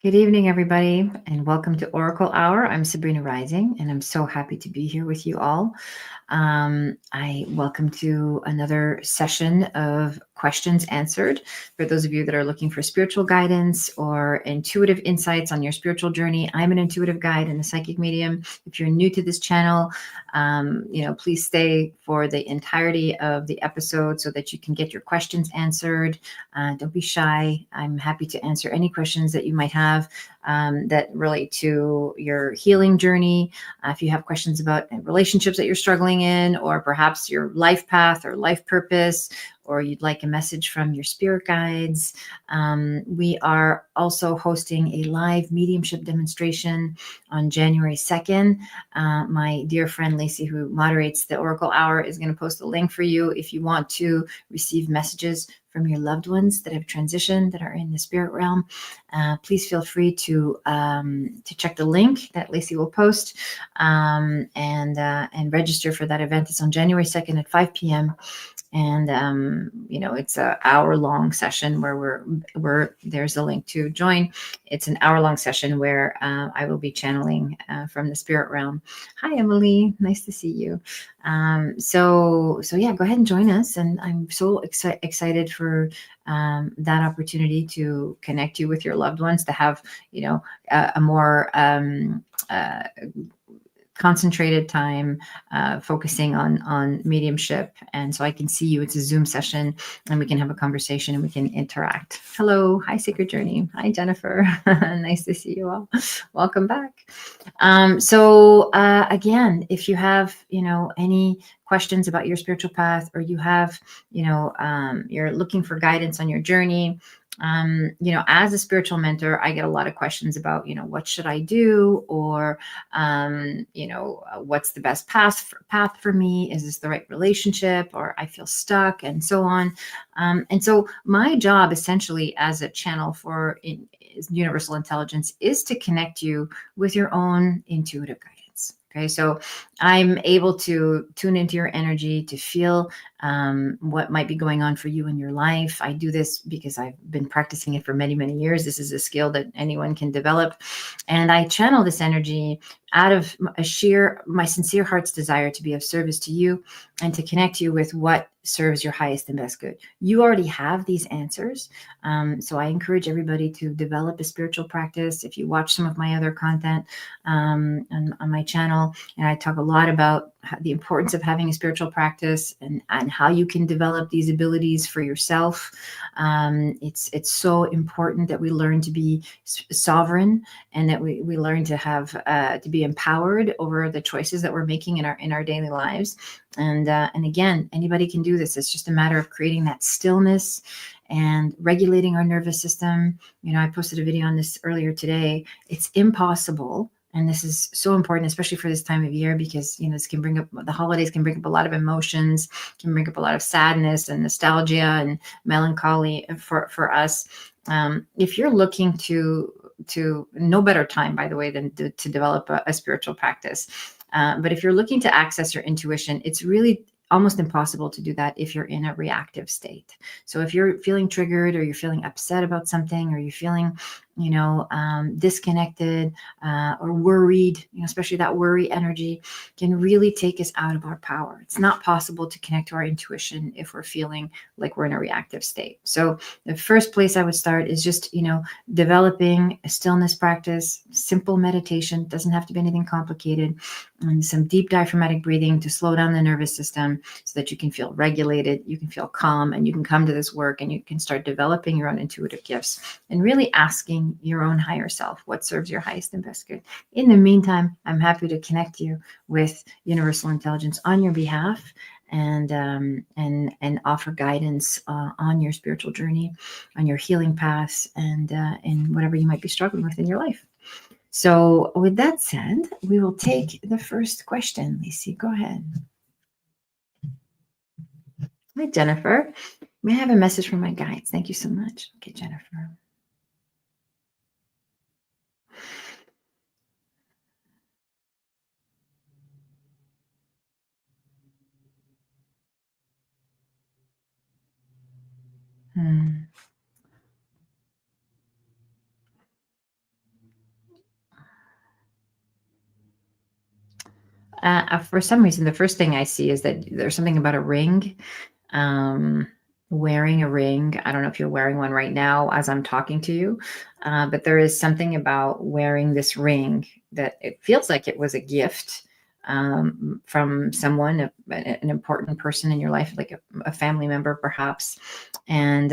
Good evening, everybody, and welcome to Oracle Hour. I'm Sabrina Rising, and I'm so happy to be here with you all. I welcome to another session of questions answered. For those of you that are looking for spiritual guidance or intuitive insights on your spiritual journey, I'm an intuitive guide and a psychic medium. If you're new to this channel, please stay for the entirety of the episode so that you can get your questions answered. Don't be shy. I'm happy to answer any questions that you might have that relate to your healing journey. If you have questions about relationships that you're struggling in, or perhaps your life path or life purpose, or you'd like a message from your spirit guides, we are also hosting a live mediumship demonstration on January 2nd. My dear friend Lacey, who moderates the Oracle Hour, is going to post a link for you if you want to receive messages from your loved ones that have transitioned, that are in the spirit realm. Please feel free to check the link that Lacey will post and register for that event. It's on January 2nd at 5 p.m. And it's an hour-long session where there's a link to join. It's an hour-long session where I will be channeling from the spirit realm. Hi, Emily. Nice to see you. So yeah, go ahead and join us. And I'm so excited for that opportunity to connect you with your loved ones, to have a more concentrated time focusing on mediumship. And so I can see you. It's a Zoom session and we can have a conversation and we can interact. Hello. Hi, Sacred Journey. Hi, Jennifer. Nice to see you all. Welcome back. Again, if you have, any questions about your spiritual path, or you have, you're looking for guidance on your journey, as a spiritual mentor, I get a lot of questions about, what should I do? Or, what's the best path for me? Is this the right relationship? Or I feel stuck, and so on. And so my job essentially as a channel for universal intelligence is to connect you with your own intuitive guidance. Okay, so I'm able to tune into your energy, to feel what might be going on for you in your life. I do this because I've been practicing it for many, many years. This is a skill that anyone can develop. And I channel this energy out of my sincere heart's desire to be of service to you and to connect you with what serves your highest and best good. You already have these answers. So I encourage everybody to develop a spiritual practice. If you watch some of my other content on my channel, and I talk a lot about the importance of having a spiritual practice and how you can develop these abilities for yourself. It's so important that we learn to be sovereign, and that we learn to have to be empowered over the choices that we're making in our daily lives. And again, anybody can do this. It's just a matter of creating that stillness and regulating our nervous system. I posted a video on this earlier today. It's impossible. And this is so important, especially for this time of year, because, this can bring up, the holidays can bring up a lot of emotions, can bring up a lot of sadness and nostalgia and melancholy for us. If you're looking to no better time, by the way, than to develop a spiritual practice. But if you're looking to access your intuition, it's really almost impossible to do that if you're in a reactive state. So if you're feeling triggered, or you're feeling upset about something, or you're feeling, disconnected or worried, especially that worry energy can really take us out of our power. It's not possible to connect to our intuition if we're feeling like we're in a reactive state. So the first place I would start is just, developing a stillness practice, simple meditation, doesn't have to be anything complicated, and some deep diaphragmatic breathing to slow down the nervous system so that you can feel regulated, you can feel calm, and you can come to this work and you can start developing your own intuitive gifts and really asking your own higher self what serves your highest and best good. In the meantime, I'm happy to connect you with universal intelligence on your behalf and offer guidance on your spiritual journey, on your healing paths, and whatever you might be struggling with in your life. So with that said, we will take the first question. Lacey, go ahead. Hi, Jennifer. May I have a message from my guides? Thank you so much. Okay, Jennifer. For some reason, the first thing I see is that there's something about a ring. Um, Wearing a ring. I don't know if you're wearing one right now as I'm talking to you, but there is something about wearing this ring that it feels like it was a gift from someone, an important person in your life, like a family member, perhaps. And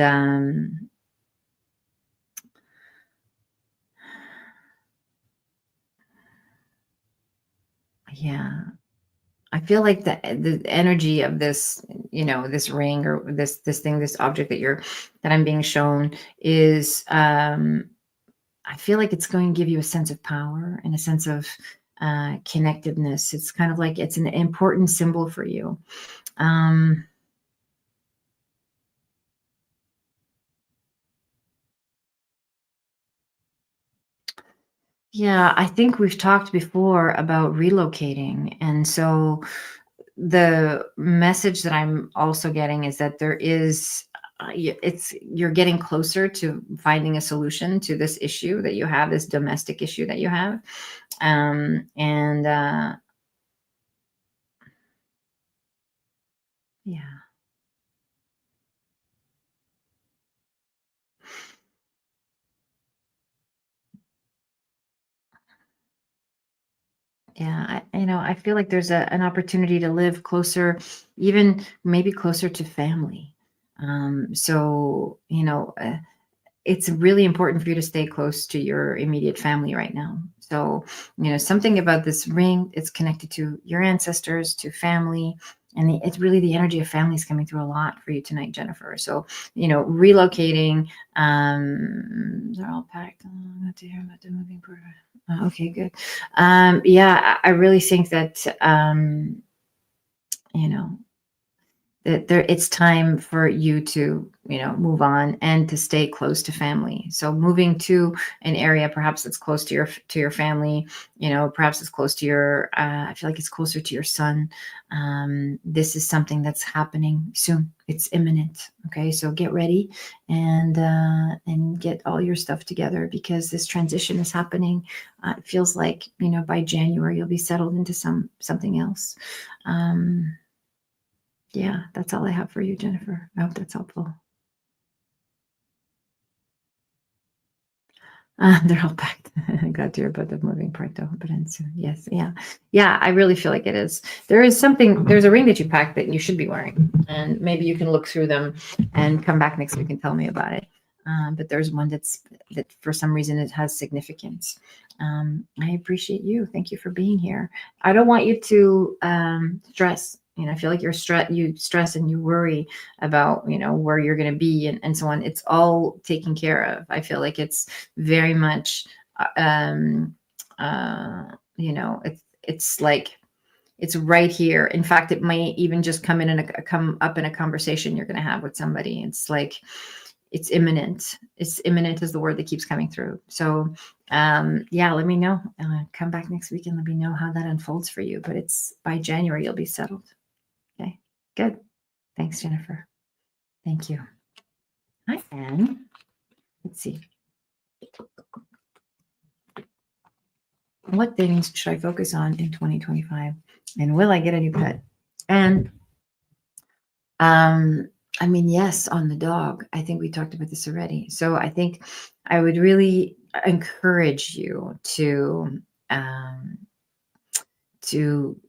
yeah, I feel like the energy of this, this ring or this thing, this object that I'm being shown is, I feel like it's going to give you a sense of power and a sense of connectedness. It's kind of like it's an important symbol for you. Um, yeah, I think we've talked before about relocating, and so the message that I'm also getting is that there is you're getting closer to finding a solution to this issue that you have, this domestic issue that you have. And yeah, yeah, I feel like there's an opportunity to live closer, even maybe closer to family. So it's really important for you to stay close to your immediate family right now. So, something about this ring, it's connected to your ancestors, to family, and it's really the energy of family is coming through a lot for you tonight, Jennifer. So, relocating, they're all packed. Oh, not to hear about the moving part. Okay, good. Yeah, I really think that, you know, that it's time for you to move on and to stay close to family. So moving to an area perhaps that's close to your family, perhaps it's close to your I feel like it's closer to your son. This is something that's happening soon. It's imminent. Okay, so get ready and get all your stuff together, because this transition is happening. It feels like by January you'll be settled into something else. Yeah, that's all I have for you, Jennifer. I hope that's helpful. They're all packed. Glad to hear about the moving part though, but soon. Yes, yeah. Yeah, I really feel like it is. There's a ring that you packed that you should be wearing, and maybe you can look through them and come back next week and tell me about it. But there's one that for some reason it has significance. I appreciate you. Thank you for being here. I don't want you to stress. I feel like you stress and you worry about, where you're going to be and so on. It's all taken care of. I feel like it's very much, it's like it's right here. In fact, it might even just come up in a conversation you're going to have with somebody. It's like it's imminent. It's imminent is the word that keeps coming through. So yeah, let me know. Come back next week and let me know how that unfolds for you. But it's by January you'll be settled. Okay, good. Thanks, Jennifer. Thank you. Hi, Anne. Let's see. What things should I focus on in 2025? And will I get a new pet? And I mean, yes, on the dog. I think we talked about this already. So I think I would really encourage you um, to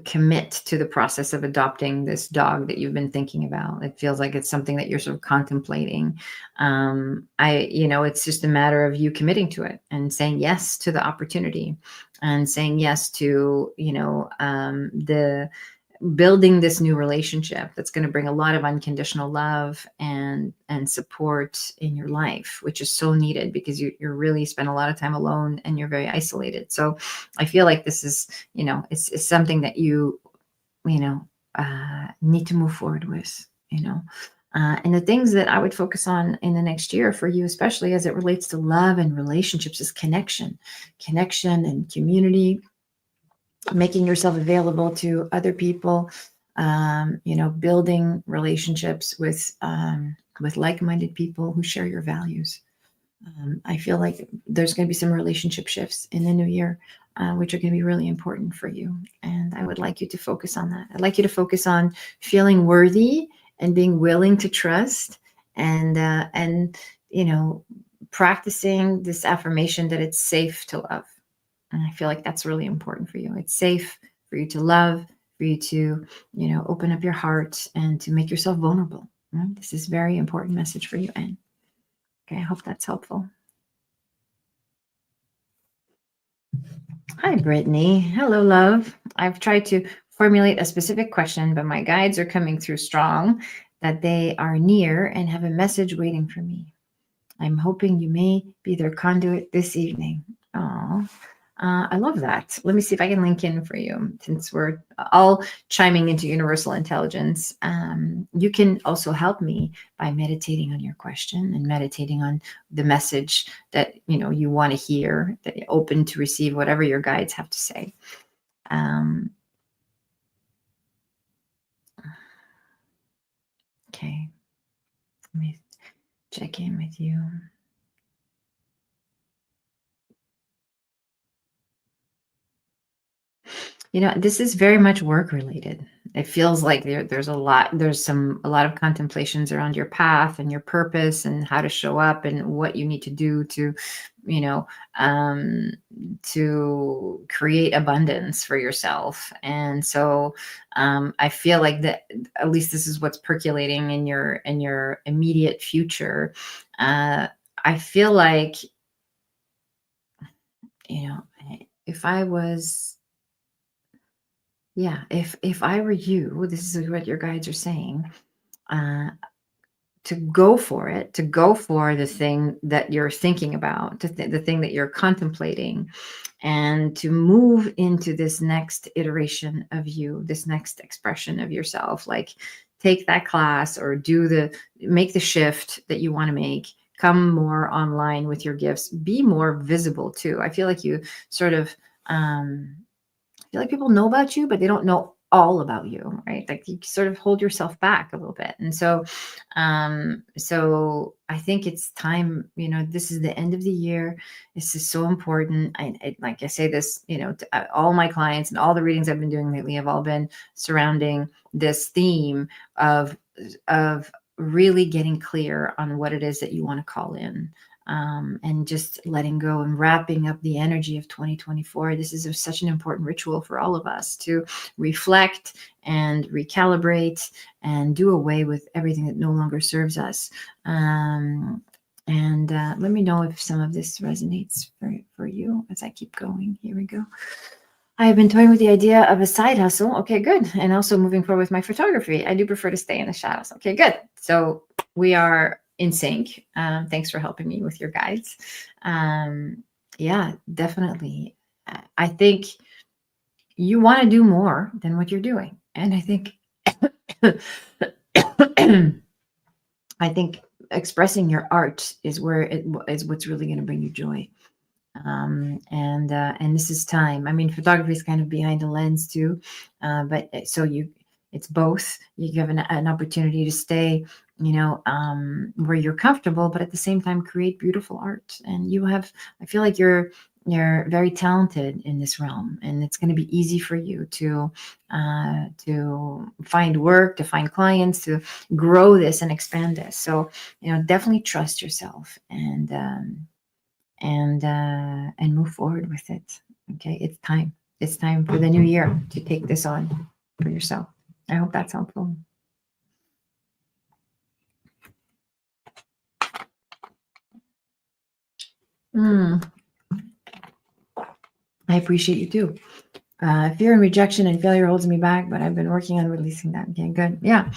commit to the process of adopting this dog that you've been thinking about. It feels like it's something that you're sort of contemplating. It's just a matter of you committing to it and saying yes to the opportunity and saying yes to, the building this new relationship that's going to bring a lot of unconditional love and support in your life, which is so needed because you're really spend a lot of time alone and you're very isolated. So I feel like this is, it's something that need to move forward with, and the things that I would focus on in the next year for you, especially as it relates to love and relationships, is connection and community, making yourself available to other people, building relationships with like-minded people who share your values. I feel like there's going to be some relationship shifts in the new year, which are going to be really important for you. And I would like you to focus on that. I'd like you to focus on feeling worthy and being willing to trust, and practicing this affirmation that it's safe to love. And I feel like that's really important for you. It's safe for you to love, for you to, open up your heart and to make yourself vulnerable. This is a very important message for you, Anne. Okay, I hope that's helpful. Hi, Brittney. Hello, love. I've tried to formulate a specific question, but my guides are coming through strong that they are near and have a message waiting for me. I'm hoping you may be their conduit this evening. Oh, I love that. Let me see if I can link in for you, since we're all chiming into universal intelligence. You can also help me by meditating on your question and meditating on the message that you want to hear, that you're open to receive whatever your guides have to say. Okay, let me check in with you. This is very much work related. It feels like there's a lot of contemplations around your path and your purpose and how to show up and what you need to do to, to create abundance for yourself. And so I feel like that, at least this is what's percolating in your immediate future. I feel like, if I was, yeah, if I were you, this is what your guides are saying, to go for it, to go for the thing that you're thinking about, the thing that you're contemplating, and to move into this next iteration of you, this next expression of yourself. Like, take that class or make the shift that you want to make. Come more online with your gifts. Be more visible too. I feel like you sort of, I feel like people know about you, but they don't know all about you, right? Like, you sort of hold yourself back a little bit. And so I think it's time, this is the end of the year. This is so important. Like I say this, to all my clients, and all the readings I've been doing lately have all been surrounding this theme of really getting clear on what it is that you want to call in. And just letting go and wrapping up the energy of 2024. This is such an important ritual for all of us to reflect and recalibrate and do away with everything that no longer serves us. And let me know if some of this resonates for you as I keep going. Here we go. I have been toying with the idea of a side hustle. Okay, good. And also moving forward with my photography. I do prefer to stay in the shadows. Okay, good. So we are in sync. Thanks for helping me with your guides. Yeah, definitely. I think you want to do more than what you're doing. And I think, expressing your art is what's really going to bring you joy. And this is time. I mean, photography is kind of behind the lens too, but it's both. You have an opportunity to stay, where you're comfortable, but at the same time create beautiful art. And I feel like you're very talented in this realm, and it's going to be easy for you to find work, to find clients, to grow this and expand this. So, definitely trust yourself and move forward with it. Okay, it's time. It's time for the new year to take this on for yourself. I hope that's helpful. I appreciate you too. Fear and rejection and failure holds me back, but I've been working on releasing that. Okay, good. Yeah.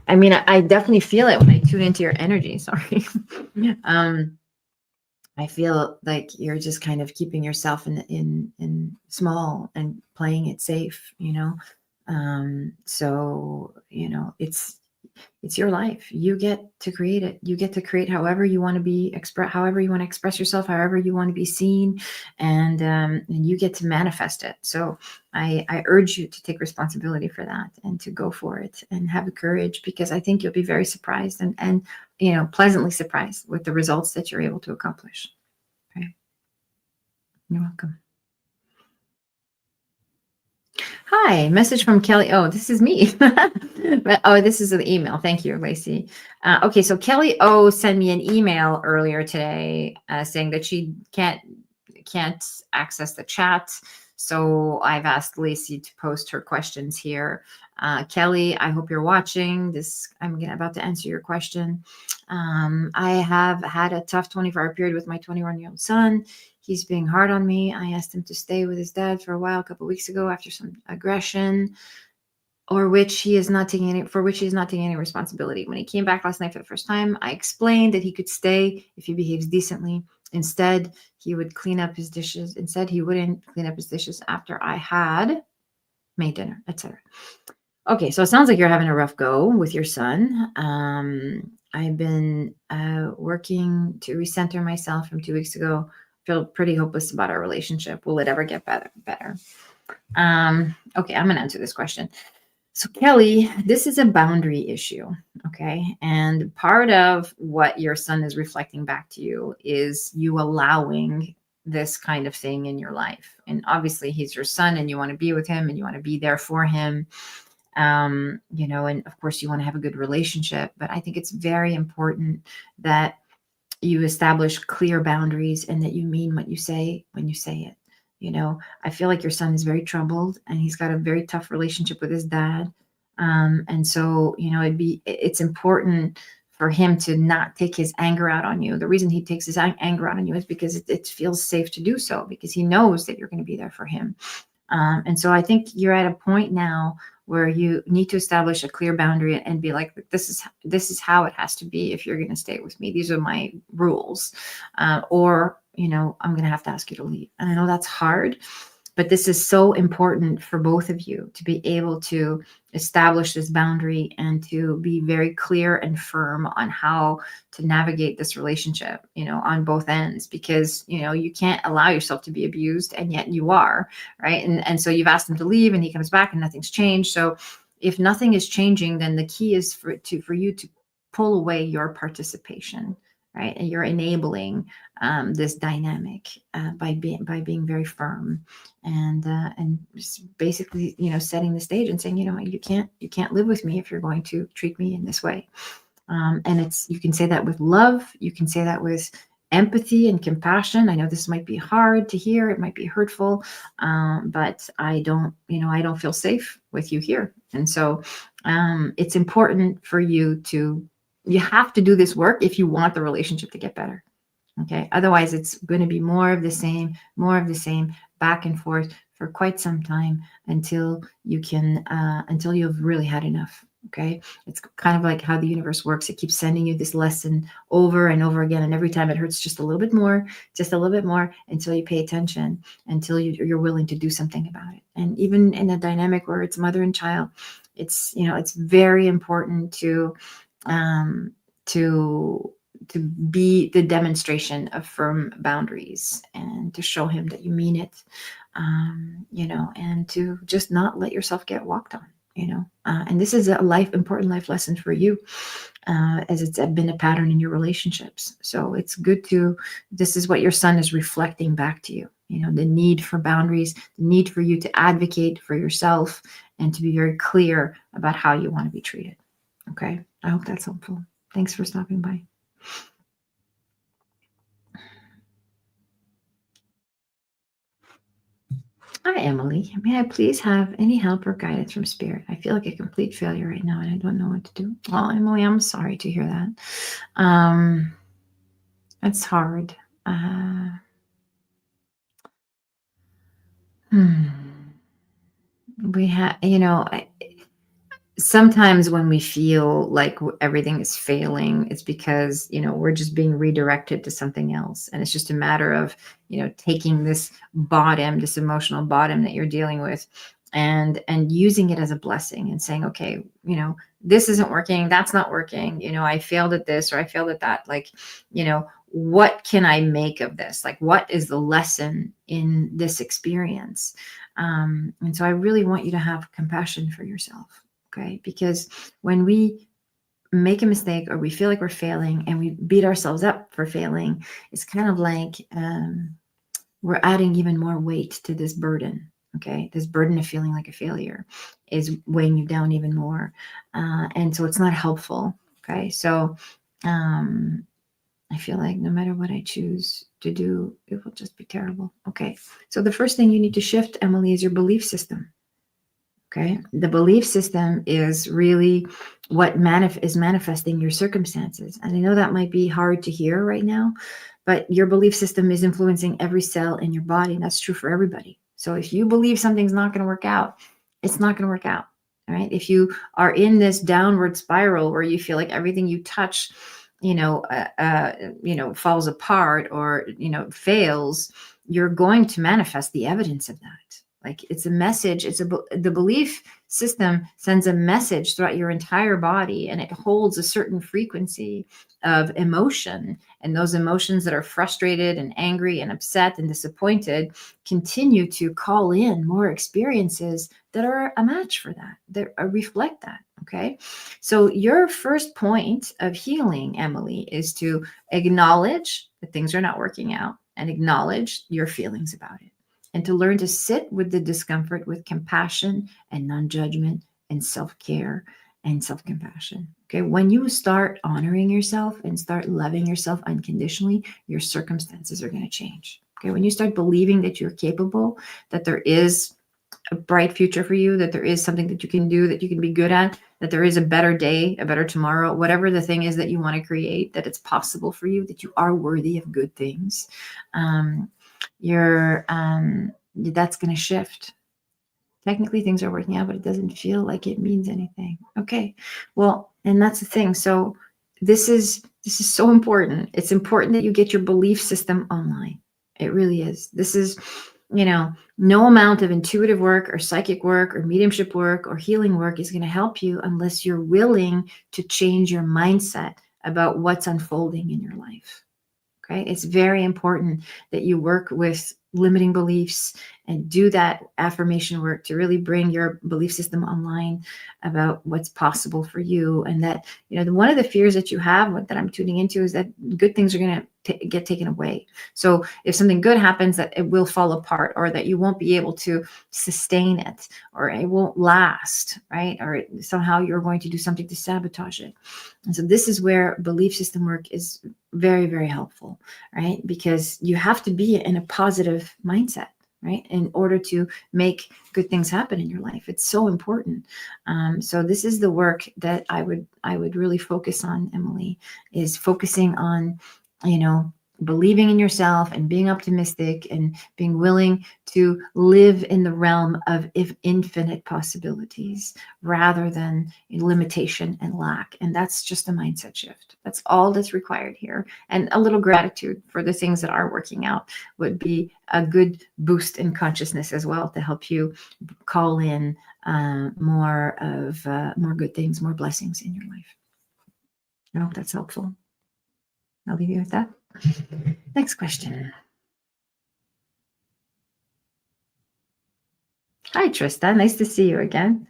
I mean, I definitely feel it when I tune into your energy. Sorry. I feel like you're just kind of keeping yourself in small and playing it safe, So, It's your life. You get to create it. You get to create however you want to be express, however you want to express yourself, however you want to be seen, and you get to manifest it. So I urge you to take responsibility for that and to go for it and have the courage, because I think you'll be very surprised and pleasantly surprised with the results that you're able to accomplish. Okay. You're welcome. Hi, message from Kelly. Oh, this is me. Oh, this is an email. Thank you, Lacey. Okay, so Kelly O sent me an email earlier today saying that she can't access the chat. So I've asked Lacey to post her questions here. Kelly, I hope you're watching this. I'm about to answer your question. I have had a tough 24-hour period with my 21-year-old son. He's being hard on me. I asked him to stay with his dad for a while, a couple of weeks ago, after some aggression, for which he is not taking any responsibility. When he came back last night for the first time, I explained that he could stay if he behaves decently. Instead, he would clean up his dishes. Instead, he wouldn't clean up his dishes after I had made dinner, etc. Okay, so it sounds like you're having a rough go with your son. I've been working to recenter myself from 2 weeks ago. Feel pretty hopeless about our relationship. Will it ever get better? Okay, I'm going to answer this question. So Kelly, this is a boundary issue, okay? And part of what your son is reflecting back to you is you allowing this kind of thing in your life. And obviously he's your son and you want to be with him and you want to be there for him. And of course you want to have a good relationship, but I think it's very important that you establish clear boundaries and that you mean what you say when you say it. I feel like your son is very troubled and he's got a very tough relationship with his dad. And so, it's important for him to not take his anger out on you. The reason he takes his anger out on you is because it feels safe to do so, because he knows that you're going to be there for him. And so I think you're at a point now where you need to establish a clear boundary and be like, this is how it has to be if you're going to stay with me. These are my rules. Or I'm going to have to ask you to leave. And I know that's hard, but this is so important for both of you to be able to establish this boundary and to be very clear and firm on how to navigate this relationship, on both ends, because, you can't allow yourself to be abused and yet you are, right? And so you've asked him to leave and he comes back and nothing's changed. So if nothing is changing, then the key is for you to pull away your participation, right? And you're enabling this dynamic by being very firm and just basically, setting the stage and saying, you can't live with me if you're going to treat me in this way. And you can say that with love. You can say that with empathy and compassion. I know this might be hard to hear. It might be hurtful, but I don't feel safe with you here. And so it's important for you have to do this work if you want the relationship to get better. Okay. Otherwise, it's going to be more of the same, back and forth for quite some time until you've really had enough. Okay. It's kind of like how the universe works. It keeps sending you this lesson over and over again. And every time it hurts just a little bit more, until you pay attention, until you're willing to do something about it. And even in a dynamic where it's mother and child, it's very important to be the demonstration of firm boundaries and to show him that you mean it, and to just not let yourself get walked on, and this is a important life lesson for you, as it's been a pattern in your relationships. So it's good this is what your son is reflecting back to you, the need for boundaries, the need for you to advocate for yourself and to be very clear about how you want to be treated. Okay. I hope that's helpful. Thanks for stopping by. Hi, Emily. May I please have any help or guidance from Spirit? I feel like a complete failure right now and I don't know what to do. Well, Emily, I'm sorry to hear that. It's hard. We have, sometimes when we feel like everything is failing, it's because, we're just being redirected to something else. And it's just a matter of, taking this emotional bottom that you're dealing with and using it as a blessing and saying, okay, this isn't working, that's not working, I failed at this or I failed at that. Like, what can I make of this? Like, what is the lesson in this experience? And so I really want you to have compassion for yourself. Okay. Because when we make a mistake or we feel like we're failing and we beat ourselves up for failing, it's kind of like we're adding even more weight to this burden. Okay. This burden of feeling like a failure is weighing you down even more. And so it's not helpful. Okay. So I feel like no matter what I choose to do, it will just be terrible. Okay. So the first thing you need to shift, Emily, is your belief system. Okay. The belief system is really what is manifesting your circumstances. And I know that might be hard to hear right now, but your belief system is influencing every cell in your body. And that's true for everybody. So if you believe something's not going to work out, it's not going to work out. All right. If you are in this downward spiral where you feel like everything you touch, falls apart or, fails, you're going to manifest the evidence of that. Like, it's a message. The belief system sends a message throughout your entire body, and it holds a certain frequency of emotion. And those emotions that are frustrated and angry and upset and disappointed continue to call in more experiences that are a match for that reflect that. Okay. So your first point of healing, Emily, is to acknowledge that things are not working out and acknowledge your feelings about it, and to learn to sit with the discomfort with compassion and non-judgment and self-care and self-compassion. Okay. When you start honoring yourself and start loving yourself unconditionally, your circumstances are going to change. Okay. When you start believing that you're capable, that there is a bright future for you, that there is something that you can do, that you can be good at, that there is a better day, a better tomorrow, whatever the thing is that you want to create, that it's possible for you, that you are worthy of good things, that's going to shift. Technically things are working out, but it doesn't feel like it means anything. Okay. Well, and that's the thing. So this is so important. It's important that you get your belief system online. It really is. This is, no amount of intuitive work or psychic work or mediumship work or healing work is going to help you unless you're willing to change your mindset about what's unfolding in your life. Okay. It's very important that you work with limiting beliefs and do that affirmation work to really bring your belief system online about what's possible for you. And that, one of the fears that you have that I'm tuning into is that good things are going to get taken away. So if something good happens, that it will fall apart, or that you won't be able to sustain it, or it won't last, right? Or somehow you're going to do something to sabotage it. And so this is where belief system work is very, very helpful, right? Because you have to be in a positive mindset, right, in order to make good things happen in your life. It's so important. So this is the work that I would really focus on, Emily, is focusing on, believing in yourself and being optimistic and being willing to live in the realm of infinite possibilities rather than limitation and lack. And that's just a mindset shift. That's all that's required here. And a little gratitude for the things that are working out would be a good boost in consciousness as well, to help you call in more good things, more blessings in your life. I hope that's helpful. I'll leave you with that. Next question. Hi, Trista. Nice to see you again.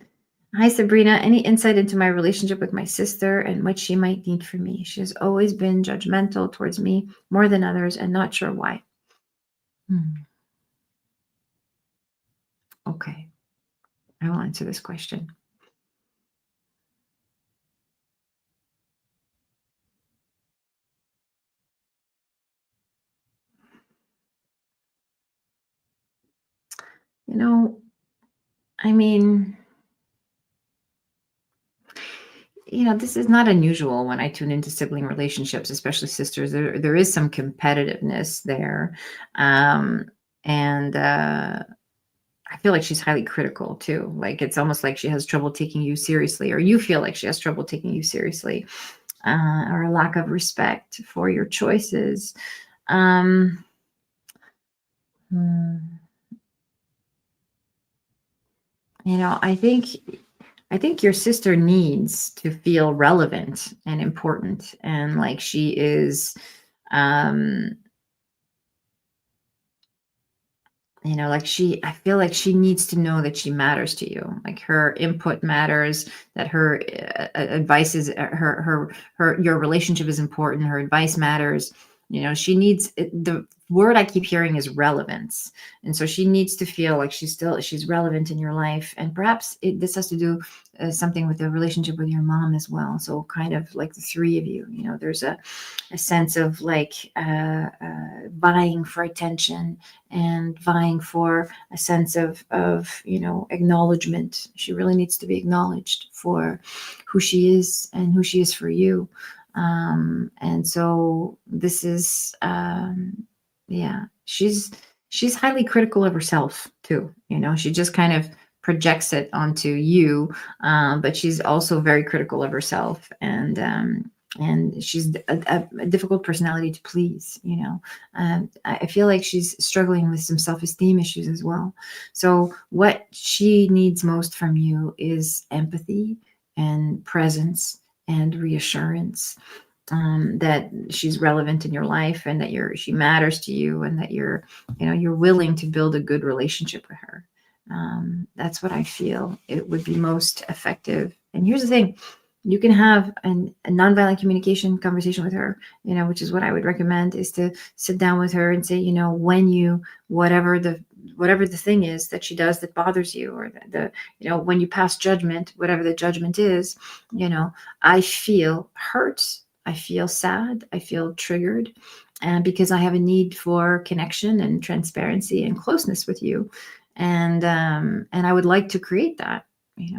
Hi, Sabrina. Any insight into my relationship with my sister and what she might need from me? She has always been judgmental towards me more than others, and not sure why. Okay. I will answer this question. This is not unusual when I tune into sibling relationships, especially sisters. There is some competitiveness there. And I feel like she's highly critical too. Like, it's almost like she has trouble taking you seriously, or you feel like she has trouble taking you seriously, or a lack of respect for your choices. I think your sister needs to feel relevant and important, and like she is, um, like I feel like she needs to know that she matters to you. Like her input matters, that her advice is your relationship is important. Her advice matters. She needs the word I keep hearing is relevance. And so she needs to feel like she's relevant in your life. And perhaps this has to do something with the relationship with your mom as well. So kind of like the three of you, there's a sense of like vying for attention and vying for a sense of acknowledgement. She really needs to be acknowledged for who she is and who she is for you. And so this is yeah, she's highly critical of herself too. She just kind of projects it onto you, but she's also very critical of herself, and she's a difficult personality to please. I feel like she's struggling with some self-esteem issues as well. So what she needs most from you is empathy and presence and reassurance, that she's relevant in your life, and that she matters to you, and that you're willing to build a good relationship with her. That's what I feel it would be most effective. And here's the thing: you can have a nonviolent communication conversation with her, which is what I would recommend, is to sit down with her and say, when whatever the thing is that she does that bothers you, or when you pass judgment, whatever the judgment is, I feel hurt, I feel sad, I feel triggered, and because I have a need for connection and transparency and closeness with you, and I would like to create that.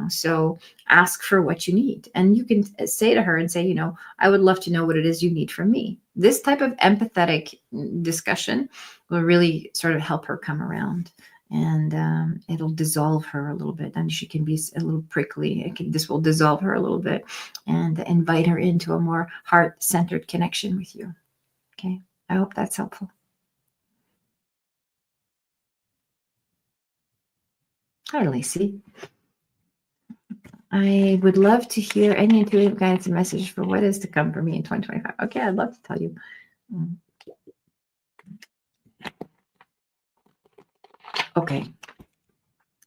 So ask for what you need, and you can say to her and say, I would love to know what it is you need from me. This type of empathetic discussion will really sort of help her come around, and it'll dissolve her a little bit, and she can be a little prickly. This will dissolve her a little bit and invite her into a more heart-centered connection with you. Okay, I hope that's helpful. Hi, Lacey. I would love to hear any intuitive guidance and message for what is to come for me in 2025. Okay, I'd love to tell you. Okay.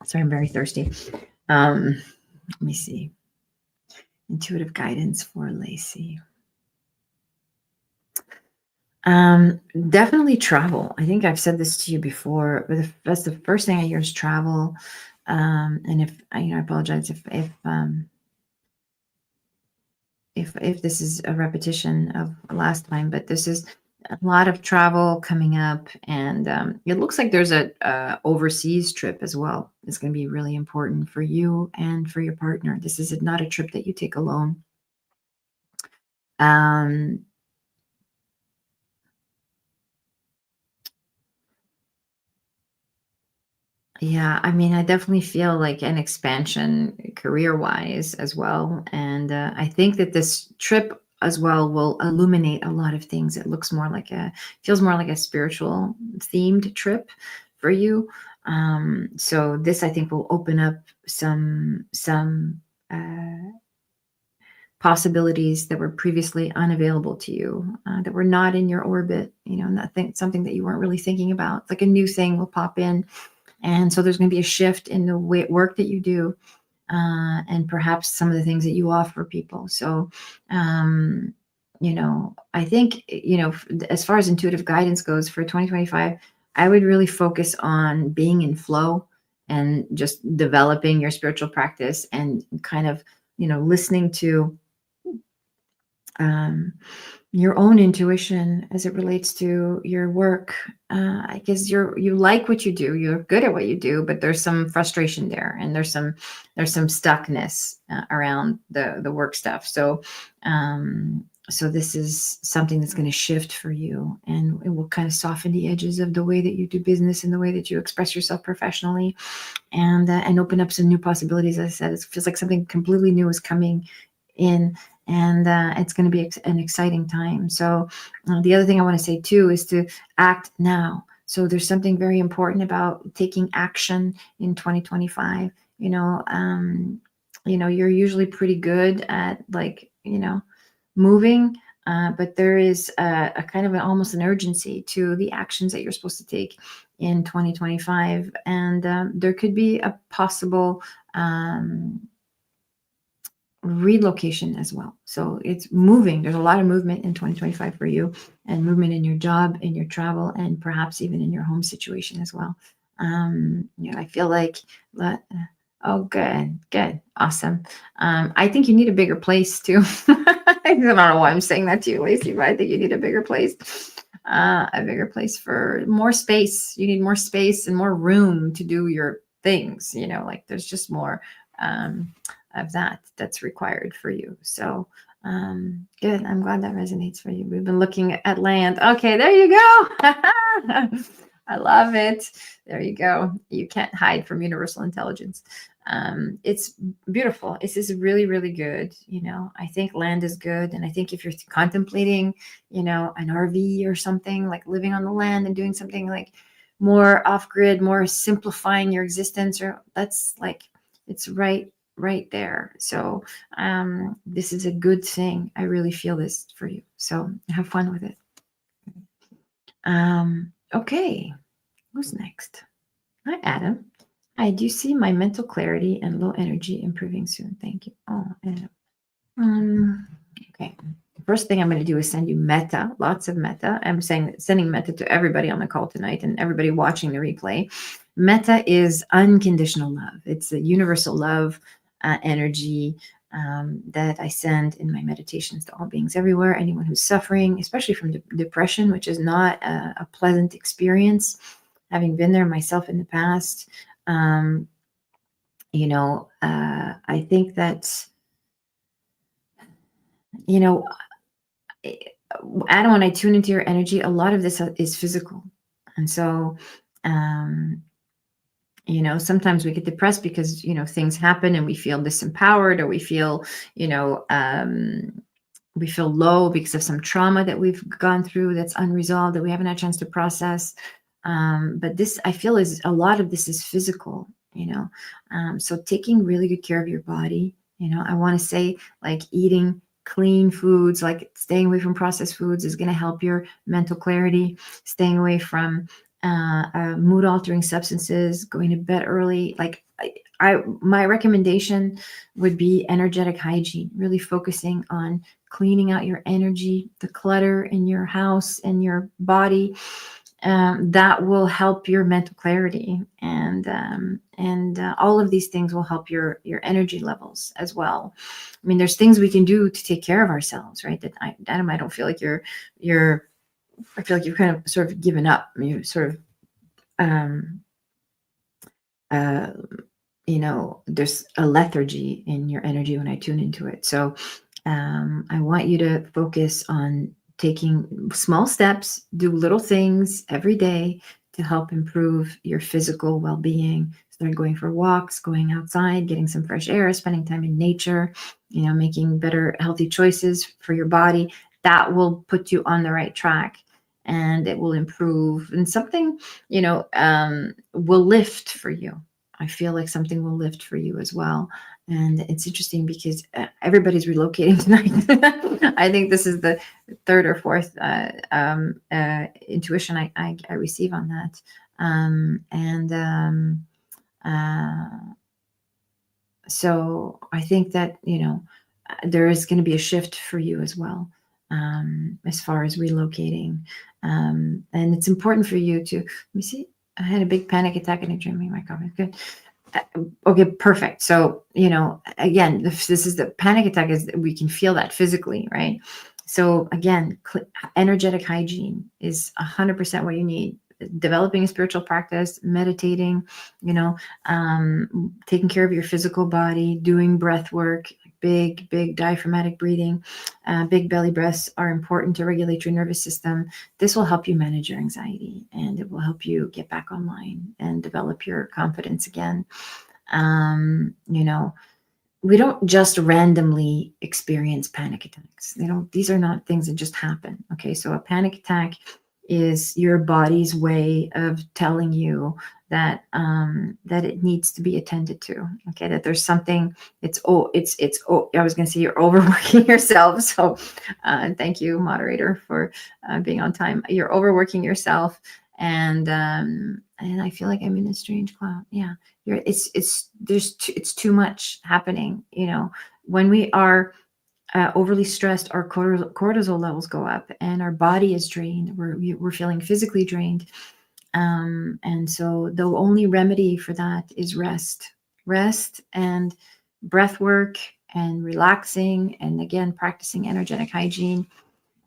Sorry, I'm very thirsty. Let me see. Intuitive guidance for Lacey. Definitely travel. I think I've said this to you before, but that's the first thing I hear is travel. And if I apologize if this is a repetition of last time, but this is a lot of travel coming up, and it looks like there's a overseas trip as well. It's going to be really important for you and for your partner. This is not a trip that you take alone. Yeah, I mean, I definitely feel like an expansion career-wise as well, and I think that this trip as well will illuminate a lot of things. It feels more like a spiritual themed trip for you. So this, I think, will open up some possibilities that were previously unavailable to you, that were not in your orbit. Something that you weren't really thinking about. Like a new thing will pop in. And so there's going to be a shift in the work that you do, and perhaps some of the things that you offer people. So, I think, as far as intuitive guidance goes for 2025, I would really focus on being in flow and just developing your spiritual practice, and kind of, listening to your own intuition as it relates to your work. I guess you like what you do, you're good at what you do, but there's some frustration there, and there's some stuckness around the work stuff. So this is something that's going to shift for you, and it will kind of soften the edges of the way that you do business and the way that you express yourself professionally, and open up some new possibilities. As I said, it feels like something completely new is coming in, and it's going to be an exciting time. So the other thing I want to say too is to act now. So there's something very important about taking action in 2025. You're usually pretty good at, like, moving, but there is a kind of almost an urgency to the actions that you're supposed to take in 2025. And there could be a possible relocation as well. So it's moving. There's a lot of movement in 2025 for you, and movement in your job, in your travel, and perhaps even in your home situation as well. I feel like that. Oh, good, awesome. I think you need a bigger place too. I don't know why I'm saying that to you, Lacey, but I think you need a bigger place. A bigger place for more space. You need more space and more room to do your things. Like there's just more of that's required for you. So good. I'm glad that resonates for you. We've been looking at land. Okay, there you go. I love it. There you go. You can't hide from universal intelligence. It's beautiful. This is really, really good. I think land is good. And I think if you're contemplating, an RV or something, like living on the land and doing something like more off grid, more simplifying your existence, or that's like, it's right there. So this is a good thing. I really feel this for you. So have fun with it. Okay. Who's next? Hi, Adam. I do see my mental clarity and low energy improving soon. Thank you. Oh, Adam. Okay. First thing I'm going to do is send you metta, lots of metta. I'm sending metta to everybody on the call tonight and everybody watching the replay. Metta is unconditional love. It's a universal love energy that I send in my meditations to all beings everywhere. Anyone who's suffering, especially from depression, which is not a pleasant experience, having been there myself in the past. I think that, Adam, when I tune into your energy, a lot of this is physical. And so, sometimes we get depressed because, things happen and we feel disempowered, or we feel, we feel low because of some trauma that we've gone through that's unresolved, that we haven't had a chance to process. But this, I feel, is a lot of this is physical, so taking really good care of your body. I want to say, like, eating clean foods, like staying away from processed foods, is going to help your mental clarity. Staying away from mood altering substances, going to bed early. Like my recommendation would be energetic hygiene, really focusing on cleaning out your energy, the clutter in your house and your body. That will help your mental clarity, and all of these things will help your energy levels as well. I mean, there's things we can do to take care of ourselves, right? Adam, I don't feel like you're. I feel like you've kind of sort of given up. You sort of, there's a lethargy in your energy when I tune into it. So I want you to focus on taking small steps, do little things every day to help improve your physical well-being. Start going for walks, going outside, getting some fresh air, spending time in nature, making better, healthy choices for your body. That will put you on the right track, and it will improve, and something, will lift for you. I feel like something will lift for you as well. And it's interesting because everybody's relocating tonight. I think this is the third or fourth intuition I receive on that. So I think that, there is going to be a shift for you as well, as far as relocating. And it's important for you to, let me see, I had a big panic attack and I dreamed my comment. Good. Okay, perfect. So, again, this is the panic attack, is that we can feel that physically, right? So again, energetic hygiene is 100% what you need. Developing a spiritual practice, meditating, taking care of your physical body, doing breath work, big diaphragmatic breathing, big belly breaths are important to regulate your nervous system. This will help you manage your anxiety, and it will help you get back online and develop your confidence again. We don't just randomly experience panic attacks. These are not things that just happen. Okay, so a panic attack is your body's way of telling you that that it needs to be attended to. Okay, that there's something. I was going to say you're overworking yourself. So, thank you, moderator, for being on time. You're overworking yourself, and I feel like I'm in a strange cloud. Yeah, it's too much happening. When we are overly stressed, our cortisol levels go up, and our body is drained. We're feeling physically drained, and so the only remedy for that is rest, and breath work, and relaxing, and again practicing energetic hygiene.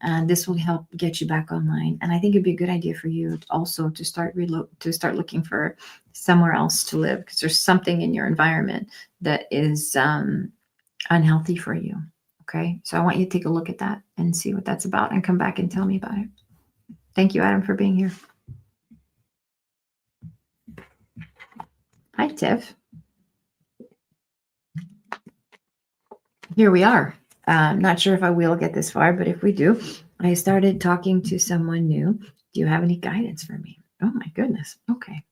And this will help get you back online. And I think it'd be a good idea for you also to start looking for somewhere else to live, because there's something in your environment that is unhealthy for you. Okay, so I want you to take a look at that and see what that's about, and come back and tell me about it. Thank you, Adam, for being here. Hi, Tiff. Here we are. Not sure if I will get this far, but if we do, I started talking to someone new. Do you have any guidance for me? Oh my goodness. Okay.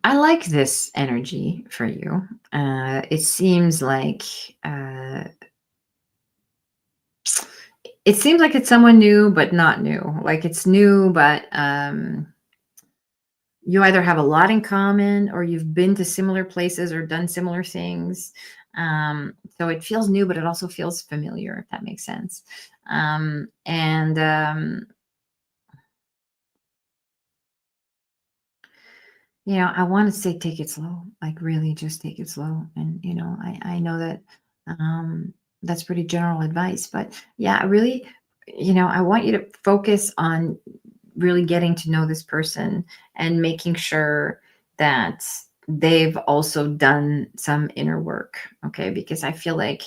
I like this energy for you. It seems like it's someone new, but not new. Like it's new, but you either have a lot in common, or you've been to similar places or done similar things. So it feels new, but it also feels familiar, if that makes sense. I want to say take it slow, like really just take it slow. And, I know that that's pretty general advice, but yeah, I really, I want you to focus on really getting to know this person and making sure that they've also done some inner work. Okay. Because I feel like,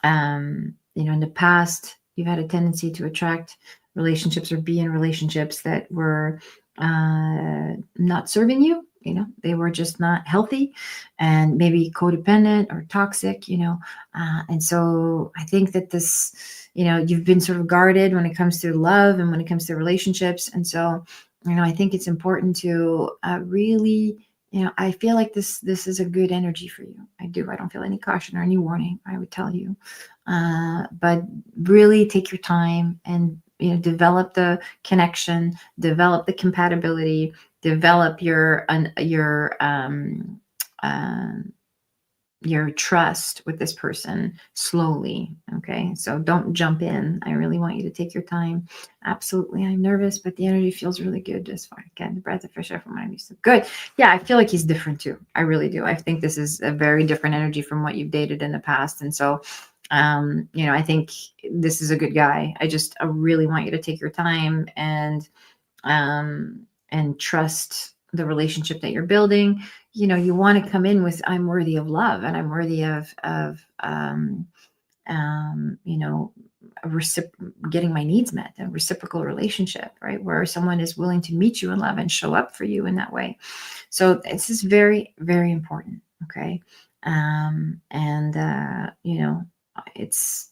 in the past, you've had a tendency to attract relationships or be in relationships that were not serving you. They were just not healthy, and maybe codependent or toxic. And so I think that this, you've been sort of guarded when it comes to love and when it comes to relationships. And so, I think it's important to really, I feel like this is a good energy for you. I do. I don't feel any caution or any warning, I would tell you. But really take your time and develop the connection, develop the compatibility, develop your trust with this person slowly. Okay, so don't jump in. I really want you to take your time. Absolutely, I'm nervous, but the energy feels really good as far. Again, the breath of fresh air from what I'm used to. Good. Yeah, I feel like he's different too. I really do. I think this is a very different energy from what you've dated in the past, and so I think this is a good guy. I really want you to take your time and trust the relationship that you're building. You want to come in with, I'm worthy of love, and I'm worthy of getting my needs met, a reciprocal relationship, right? Where someone is willing to meet you in love and show up for you in that way. So this is very, very important. Okay. It's,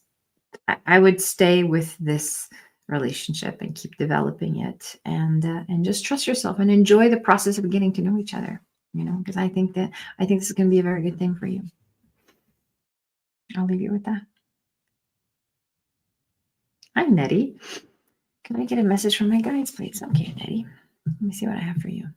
I would stay with this relationship and keep developing it, and just trust yourself and enjoy the process of getting to know each other, because I think this is going to be a very good thing for you. I'll leave you with that. Hi, Nettie. Can I get a message from my guides, please? Okay, Nettie. Let me see what I have for you.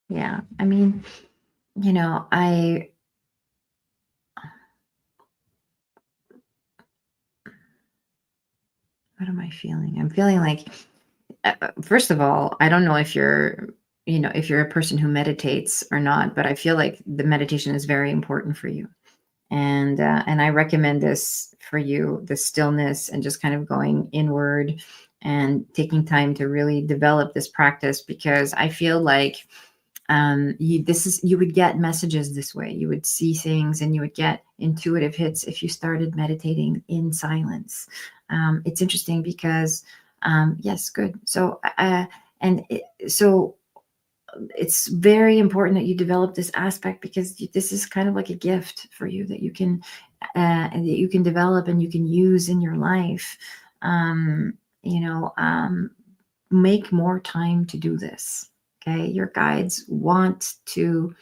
Yeah, I mean, I what am I feeling? I'm feeling like, first of all, I don't know if you're if you're a person who meditates or not, but I feel like the meditation is very important for you. And I recommend this for you, the stillness and just kind of going inward and taking time to really develop this practice, because I feel like you would get messages this way. You would see things and you would get intuitive hits if you started meditating in silence. It's interesting because yes, good. So it's very important that you develop this aspect, because this is kind of like a gift for you that you can develop and you can use in your life. Um, you know, make more time to do this. Okay, your guides want to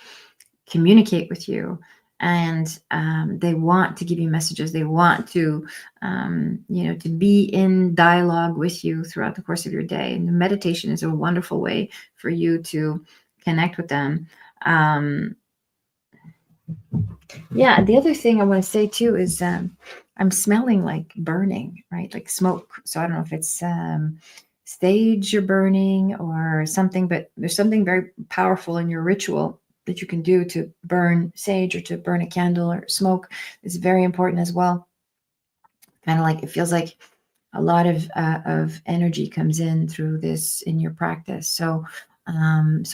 communicate with you, and they want to give you messages. They want to to be in dialogue with you throughout the course of your day, and the meditation is a wonderful way for you to connect with them. Yeah, the other thing I want to say too is I'm smelling like burning, right? Like smoke. So I don't know if it's stage you're burning or something, but there's something very powerful in your ritual that you can do to burn sage or to burn a candle or smoke. Is very important as well. Kind of like it feels like a lot of energy comes in through this in your practice. So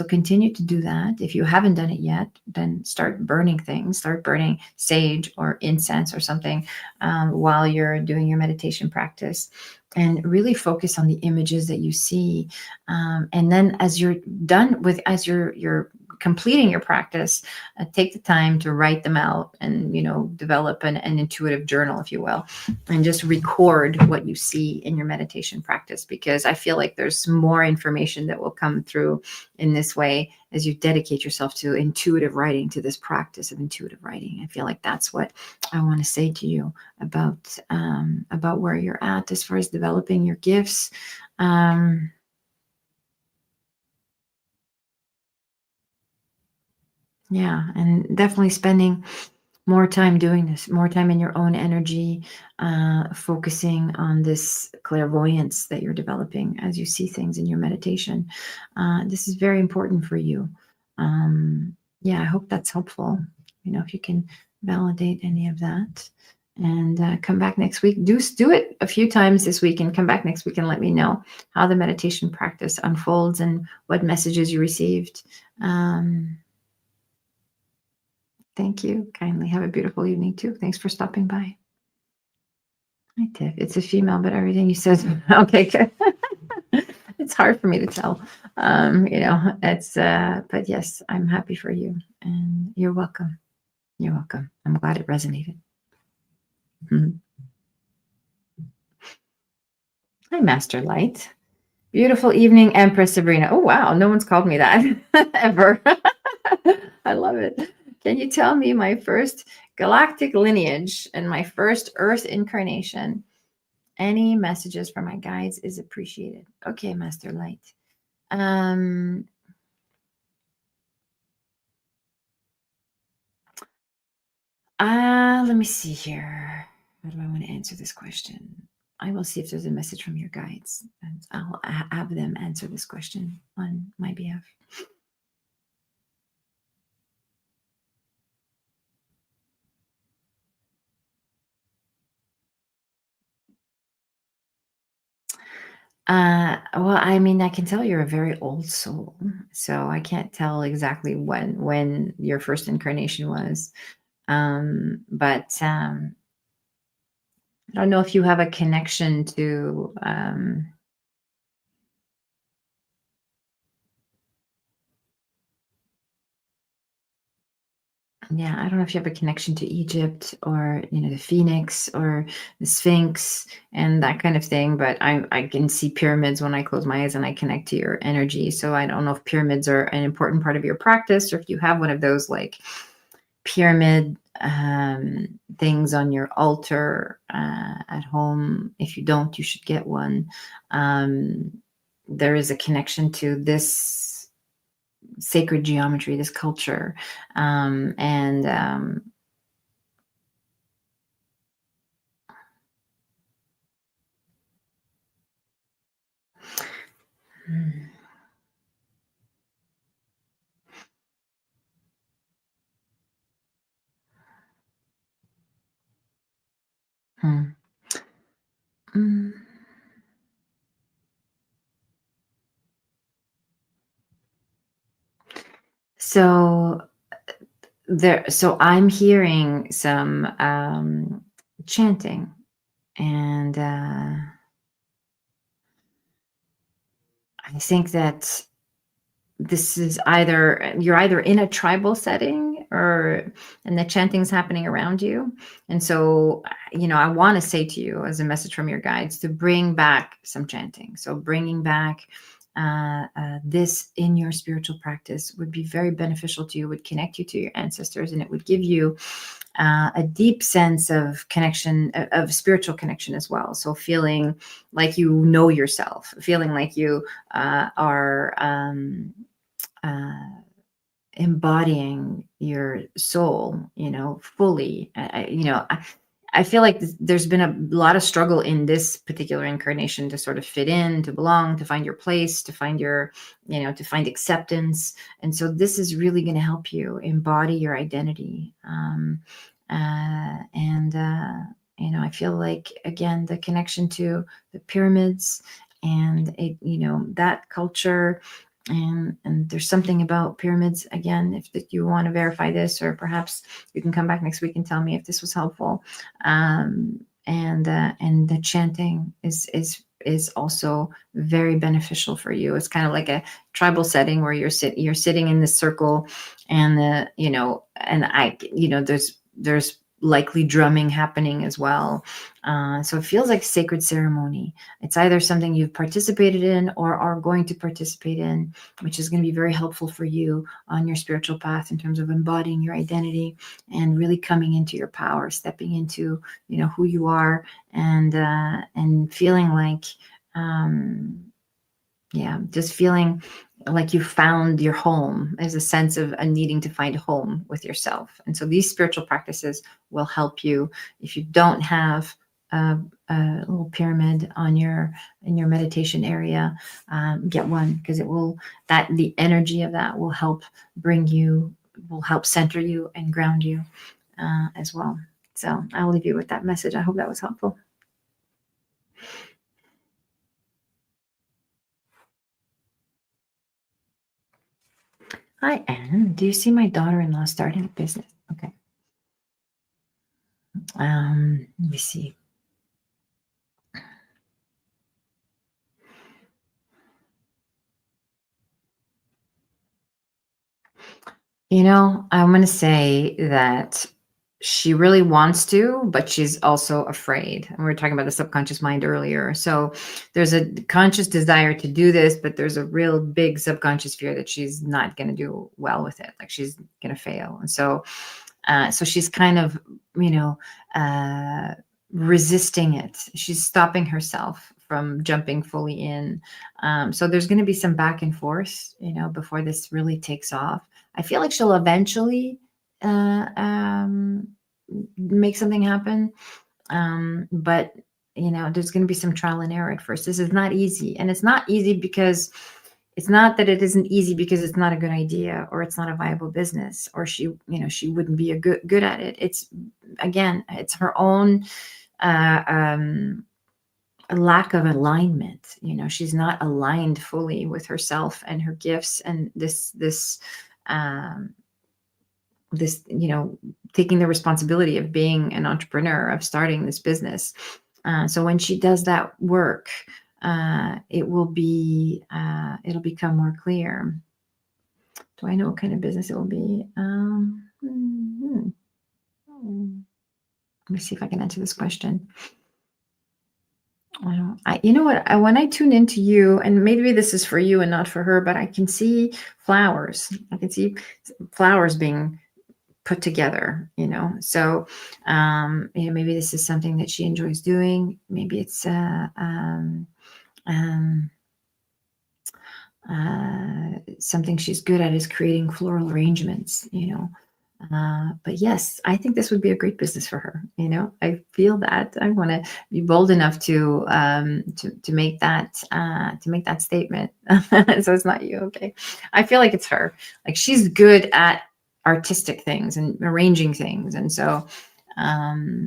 continue to do that. If you haven't done it yet, then start burning things. Start burning sage or incense or something while you're doing your meditation practice, and really focus on the images that you see. And then, as you're done with, as you're completing your practice, take the time to write them out, and develop an intuitive journal, if you will, and just record what you see in your meditation practice, because I feel like there's more information that will come through in this way as you dedicate yourself to intuitive writing, to this practice of intuitive writing. I feel like that's what I want to say to you about where you're at as far as developing your gifts. Yeah, and definitely spending more time doing this, more time in your own energy, focusing on this clairvoyance that you're developing as you see things in your meditation. This is very important for you. Yeah, I hope that's helpful. If you can validate any of that, and come back next week. Do it a few times this week, and come back next week and let me know how the meditation practice unfolds and what messages you received. Thank you kindly. Have a beautiful evening too. Thanks for stopping by. Hi, Tiff. It's a female, but everything you said, okay, good. It's hard for me to tell. But yes, I'm happy for you, and you're welcome. You're welcome. I'm glad it resonated. Mhm. Hi, Master Light. Beautiful evening, Empress Sabrina. Oh, wow. No one's called me that ever. I love it. Can you tell me my first galactic lineage and my first Earth incarnation? Any messages from my guides is appreciated. Okay, Master Light. Let me see here. How do I want to answer this question? I will see if there's a message from your guides, and I'll have them answer this question on my behalf. Well, I mean, I can tell you're a very old soul, so I can't tell exactly when your first incarnation was. But I don't know if you have a connection to. Yeah, I don't know if you have a connection to Egypt, or the Phoenix or the Sphinx and that kind of thing, but I can see pyramids when I close my eyes and I connect to your energy. So I don't know if pyramids are an important part of your practice, or if you have one of those like pyramid things on your altar at home. If you don't, you should get one. There is a connection to this sacred geometry, this culture, and Hmm. Mm. So so I'm hearing some chanting, and I think that this is either you're either in a tribal setting, or and the chanting's happening around you. And so I want to say to you, as a message from your guides, to bring back some chanting. So bringing back this in your spiritual practice would be very beneficial to you, would connect you to your ancestors, and it would give you a deep sense of connection, of spiritual connection as well. So feeling like you know yourself, feeling like you are uh, embodying your soul, fully. I feel like there's been a lot of struggle in this particular incarnation to sort of fit in, to belong, to find your place, to find to find acceptance. And so this is really going to help you embody your identity. And I feel like, again, the connection to the pyramids and that culture, and there's something about pyramids, again, if you want to verify this, or perhaps you can come back next week and tell me if this was helpful. And the chanting is also very beneficial for you. It's kind of like a tribal setting where you're sitting in this circle, and there's likely drumming happening as well. So it feels like sacred ceremony. It's either something you've participated in or are going to participate in, which is going to be very helpful for you on your spiritual path in terms of embodying your identity and really coming into your power, stepping into who you are, and feeling like just feeling like you found your home. There's a sense of a needing to find home with yourself. And so these spiritual practices will help you. If you don't have a little pyramid in your meditation area, get one, because the energy of that will help center you and ground you as well. So I'll leave you with that message. I hope that was helpful. Hi, Anne. Do you see my daughter-in-law starting a business? Okay. Let me see. I'm going to say that she really wants to, but she's also afraid. And we were talking about the subconscious mind earlier. So there's a conscious desire to do this, but there's a real big subconscious fear that she's not going to do well with it. Like she's going to fail. And so she's kind of, resisting it. She's stopping herself from jumping fully in. So there's going to be some back and forth, before this really takes off. I feel like she'll eventually make something happen. But there's going to be some trial and error at first. This is not easy. And it's not easy because it's not that it isn't easy because it's not a good idea, or it's not a viable business, or she wouldn't be a good at it. It's, again, it's her own a lack of alignment. She's not aligned fully with herself and her gifts, and taking the responsibility of being an entrepreneur, of starting this business. So when she does that work, it'll become more clear. Do I know what kind of business it will be? Let me see if I can answer this question. You know what? When I tune into you, and maybe this is for you and not for her, but I can see flowers. I can see flowers being put together, So, maybe this is something that she enjoys doing. Maybe it's something she's good at is creating floral arrangements, but yes, I think this would be a great business for her. I feel that I want to be bold enough to make that statement. So it's not you, okay? I feel like it's her. Like, she's good at artistic things and arranging things, and so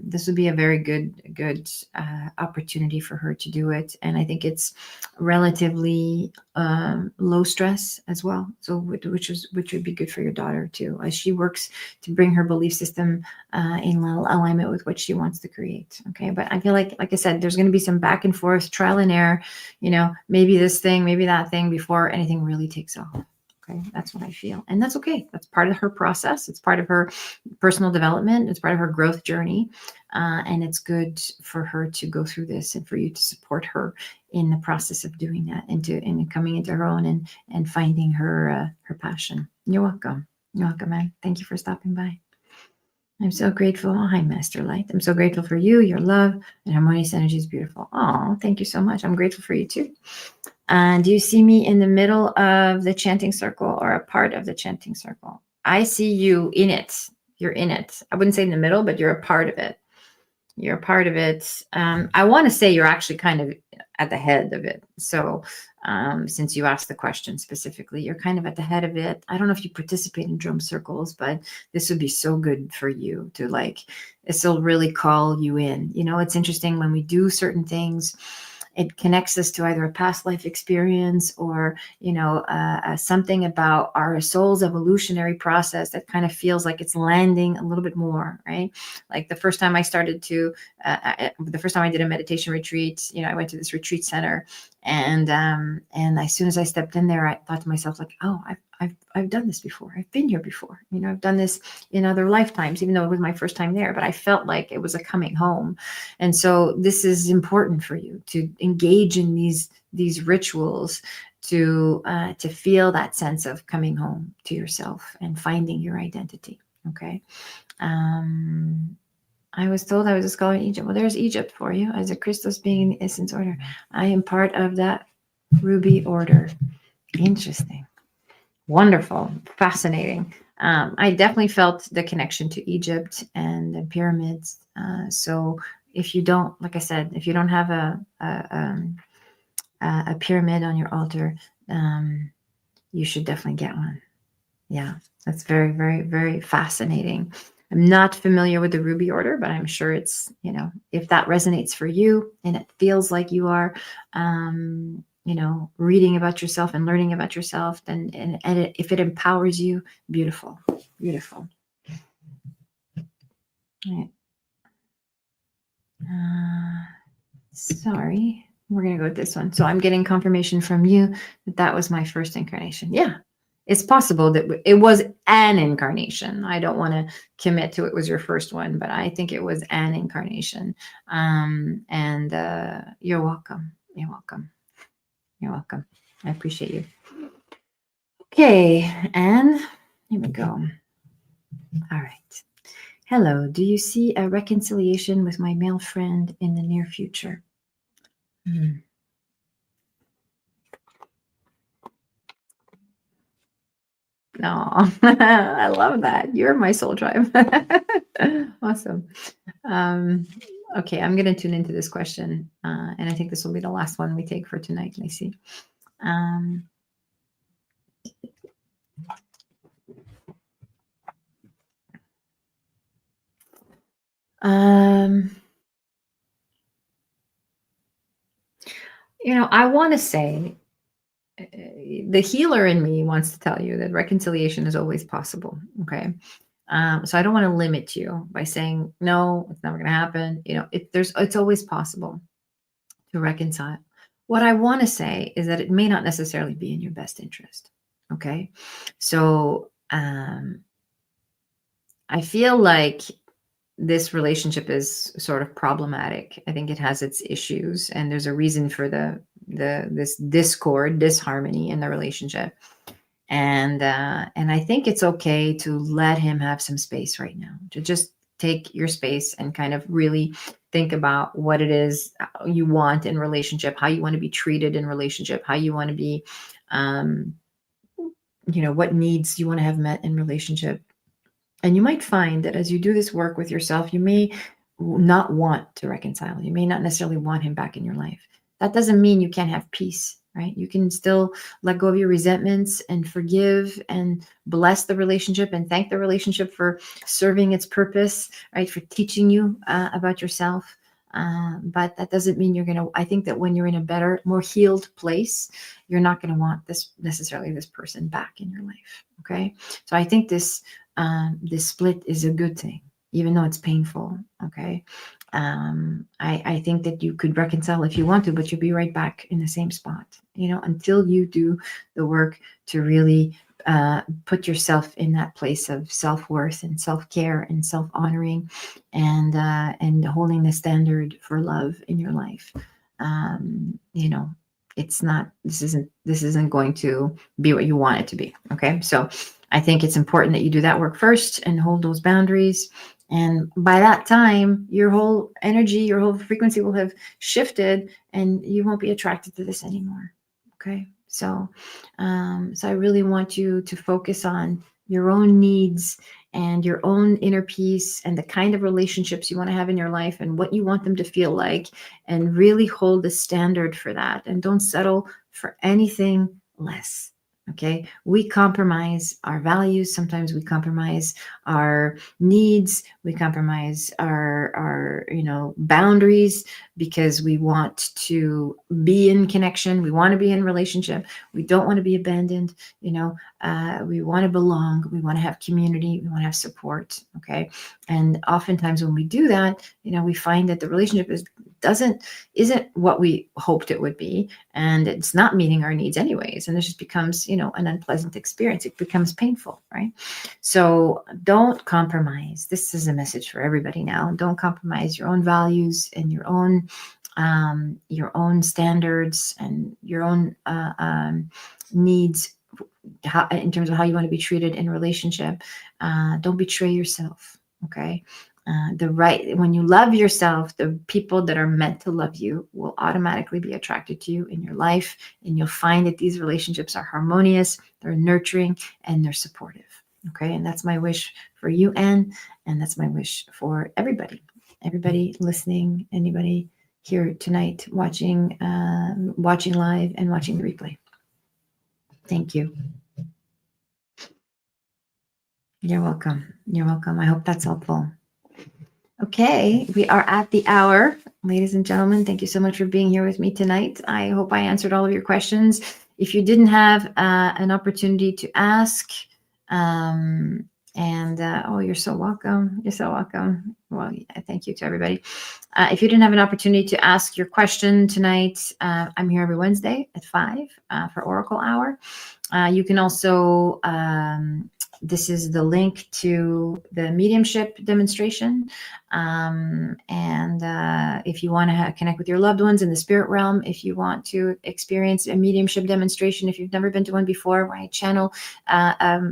this would be a very good opportunity for her to do it. And I think it's relatively low stress as well. So which would be good for your daughter too, as she works to bring her belief system in alignment with what she wants to create. Okay. But I feel like I said, there's going to be some back and forth, trial and error, maybe this thing, maybe that thing before anything really takes off. Okay. That's what I feel. And that's okay. That's part of her process. It's part of her personal development. It's part of her growth journey. And it's good for her to go through this and for you to support her in the process of doing that and coming into her own and finding her passion. You're welcome. You're welcome, man. Thank you for stopping by. I'm so grateful. Oh, hi, Master Light. I'm so grateful for you, your love, and harmonious energy is beautiful. Oh, thank you so much. I'm grateful for you too. Do you see me in the middle of the chanting circle or a part of the chanting circle? I see you in it. You're in it. I wouldn't say in the middle, but you're a part of it. You're a part of it. I want to say you're actually kind of at the head of it. So since you asked the question specifically, you're kind of at the head of it. I don't know if you participate in drum circles, but this would be so good for you to this will really call you in. It's interesting when we do certain things, it connects us to either a past life experience or, something about our soul's evolutionary process that kind of feels like it's landing a little bit more, right? Like the first time I did a meditation retreat, I went to this retreat center and as soon as I stepped in there, I thought to myself oh, I've done this before. I've been here before. I've done this in other lifetimes, even though it was my first time there, but I felt like it was a coming home. And so this is important for you to engage in these rituals to feel that sense of coming home to yourself and finding your identity. Okay. I was told I was a scholar in Egypt. Well, there's Egypt for you as a Christos being in the Essence Order. I am part of that Ruby Order. Interesting. Wonderful. Fascinating. I definitely felt the connection to Egypt and the pyramids. So if you don't, like I said, if you don't have a pyramid on your altar, you should definitely get one. Yeah, that's very, very, very fascinating. I'm not familiar with the Ruby Order, but I'm sure it's, if that resonates for you and it feels like you are, reading about yourself and learning about yourself, then if it empowers you, beautiful, beautiful. All right. Sorry, we're going to go with this one. So I'm getting confirmation from you that was my first incarnation. Yeah. It's possible that it was an incarnation. I don't want to commit to it was your first one, but I think it was an incarnation. And you're welcome. You're welcome. You're welcome. I appreciate you. Okay, and here we go. All right. Hello. Do you see a reconciliation with my male friend in the near future? No, I love that. You're my soul tribe. Awesome. Okay, I'm going to tune into this question. And I think this will be the last one we take for tonight, Lacey. I want to say the healer in me wants to tell you that reconciliation is always possible. Okay. So I don't want to limit you by saying, no, it's never going to happen. It's always possible to reconcile. What I want to say is that it may not necessarily be in your best interest. Okay. So I feel like this relationship is sort of problematic. I think it has its issues, and there's a reason for this discord, disharmony in the relationship. And I think it's okay to let him have some space right now, to just take your space and kind of really think about what it is you want in relationship, how you want to be treated in relationship, how you want to be, what needs you want to have met in relationship. And you might find that as you do this work with yourself, you may not want to reconcile. You may not necessarily want him back in your life. That doesn't mean you can't have peace right? You can still let go of your resentments and forgive and bless the relationship and thank the relationship for serving its purpose, right? For teaching you about yourself. But that doesn't mean you're going to, I think that when you're in a better, more healed place, you're not going to want this necessarily this person back in your life. Okay. So I think this split is a good thing, even though it's painful. Okay. I think that you could reconcile if you want to, but you'll be right back in the same spot, until you do the work to really put yourself in that place of self-worth and self-care and self-honoring and holding the standard for love in your life. It's not, this isn't going to be what you want it to be. Okay. So I think it's important that you do that work first and hold those boundaries. And by that time, your whole energy, your whole frequency will have shifted and you won't be attracted to this anymore. Okay. So I really want you to focus on your own needs and your own inner peace and the kind of relationships you want to have in your life and what you want them to feel like, and really hold the standard for that. And don't settle for anything less. Okay. We compromise our values. Sometimes we compromise our needs. We compromise our boundaries because we want to be in connection. We want to be in relationship. We don't want to be abandoned. We want to belong. We want to have community. We want to have support. Okay. And oftentimes when we do that, we find that the relationship isn't what we hoped it would be. And it's not meeting our needs anyways. And this just becomes, an unpleasant experience. It becomes painful, right? So don't compromise. This is a message for everybody now. Don't compromise your own values and your own standards and your own needs in terms of how you want to be treated in a relationship. Don't betray yourself. Okay. When you love yourself, the people that are meant to love you will automatically be attracted to you in your life. And you'll find that these relationships are harmonious, they're nurturing, and they're supportive. Okay. And that's my wish for you, Anne. And that's my wish for everybody listening, anybody here tonight, watching live and watching the replay. Thank you. You're welcome. You're welcome. I hope that's helpful. Okay, we are at the hour. Ladies and gentlemen, thank you so much for being here with me tonight. I hope I answered all of your questions. If you didn't have an opportunity to ask, you're so welcome. You're so welcome. Well, thank you to everybody. If you didn't have an opportunity to ask your question tonight, I'm here every Wednesday at 5 for Oracle Hour. You can also, this is the link to the mediumship demonstration. If you want to connect with your loved ones in the spirit realm, if you want to experience a mediumship demonstration, if you've never been to one before, where I channel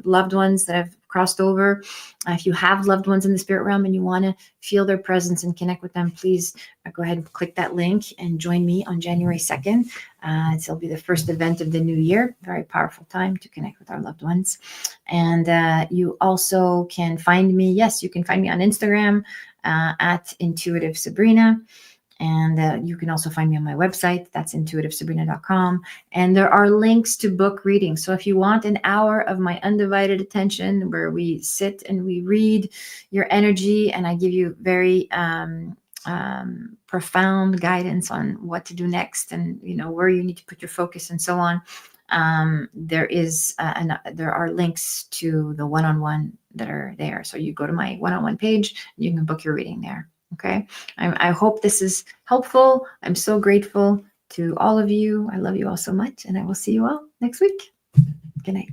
loved ones that have crossed over. If you have loved ones in the spirit realm and you want to feel their presence and connect with them, please go ahead and click that link and join me on January 2nd. It'll be the first event of the new year. Very powerful time to connect with our loved ones. And you also can find me. Yes, you can find me on Instagram at Intuitive Sabrina. And you can also find me on my website. That's intuitivesabrina.com. And there are links to book readings. So if you want an hour of my undivided attention where we sit and we read your energy and I give you very profound guidance on what to do next and, where you need to put your focus and so on, there are links to the one-on-one that are there. So you go to my one-on-one page, you can book your reading there. Okay. I hope this is helpful. I'm so grateful to all of you. I love you all so much, and I will see you all next week. Good night.